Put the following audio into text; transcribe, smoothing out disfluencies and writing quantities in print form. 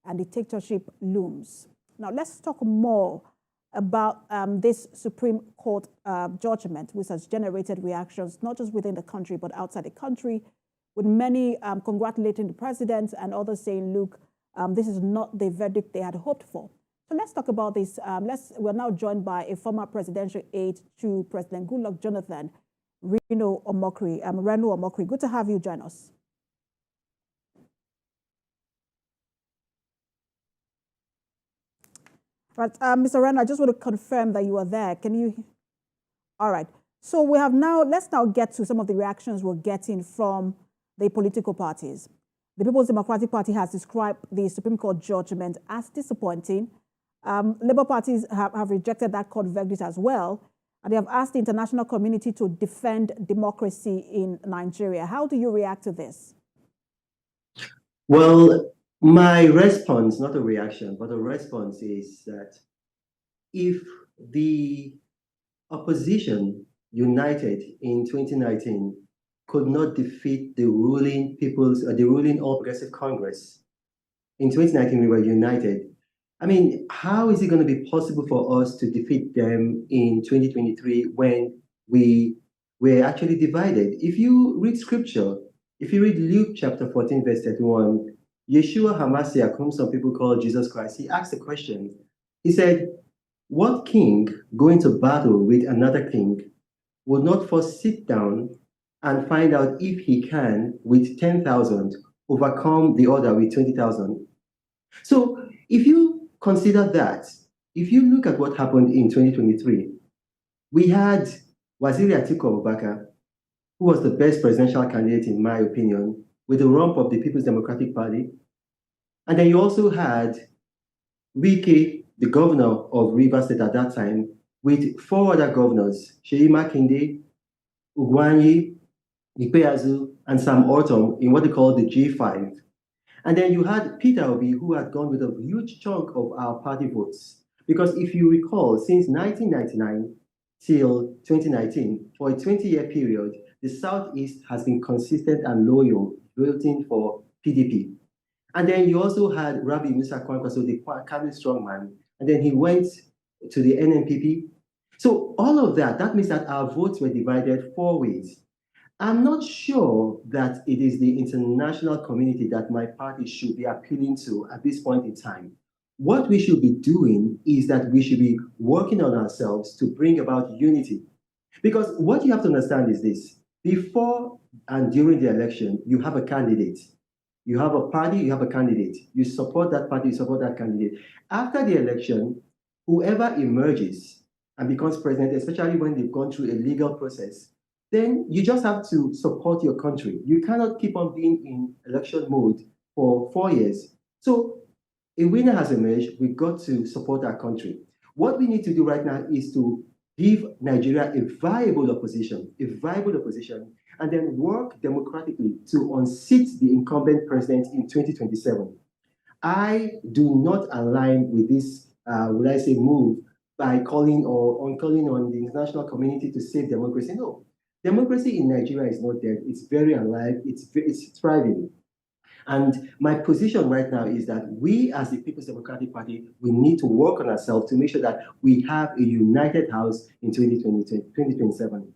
and dictatorship looms. Now, let's talk more about this Supreme Court judgment, which has generated reactions not just within the country, but outside the country, with many congratulating the president and others saying, look, this is not the verdict they had hoped for. So let's talk about this. We're now joined by a former presidential aide to President Goodluck Jonathan, Reno Omokri. Reno Omokri, good to have you join us. Right, Mr. Reno, I just want to confirm that you are there. Can you? All right. So we have now, let's now get to some of the reactions we're getting from the political parties. The People's Democratic Party has described the Supreme Court judgment as disappointing. Labour parties have rejected that court verdict as well, and they have asked the international community to defend democracy in Nigeria. How do you react to this? Well, my response, not a reaction, but a response is that if the opposition united in 2019 could not defeat the ruling All Progressive Congress, in 2019 we were united. I mean, how is it going to be possible for us to defeat them in 2023 when we were actually divided? If you read scripture, if you read Luke chapter 14, verse 31, Yeshua HaMashiach, whom some people call Jesus Christ, he asked a question. He said, what king going to battle with another king would not first sit down and find out if he can, with 10,000, overcome the other with 20,000? So if you consider that, if you look at what happened in 2023, we had Waziri Atiku Abubakar, who was the best presidential candidate, in my opinion, with the rump of the People's Democratic Party. And then you also had Wike, the governor of Rivers State at that time, with 4 other governors, Seyi Makinde, Ugwanyi, Ikpeazu, and Sam Ortom in what they call the G5. And then you had Peter Obi, who had gone with a huge chunk of our party votes. Because if you recall, since 1999 till 2019, for a 20-year period, the Southeast has been consistent and loyal, voting for PDP. And then you also had Rabi Musa Kwankwaso, the Kano strongman, and then he went to the NNPP. So all of that means that our votes were divided 4 ways. I'm not sure that it is the international community that my party should be appealing to at this point in time. What we should be doing is that we should be working on ourselves to bring about unity. Because what you have to understand is this: before and during the election, you have a candidate. You have a party, you have a candidate. You support that party, you support that candidate. After the election, whoever emerges and becomes president, especially when they've gone through a legal process, then you just have to support your country. You cannot keep on being in election mode for 4 years. So a winner has emerged. We've got to support our country. What we need to do right now is to give Nigeria a viable opposition, and then work democratically to unseat the incumbent president in 2027. I do not align with this, move by calling on the international community to save democracy. No, democracy in Nigeria is not dead. It's very alive. It's thriving. And my position right now is that we, as the People's Democratic Party, we need to work on ourselves to make sure that we have a united house in 2027.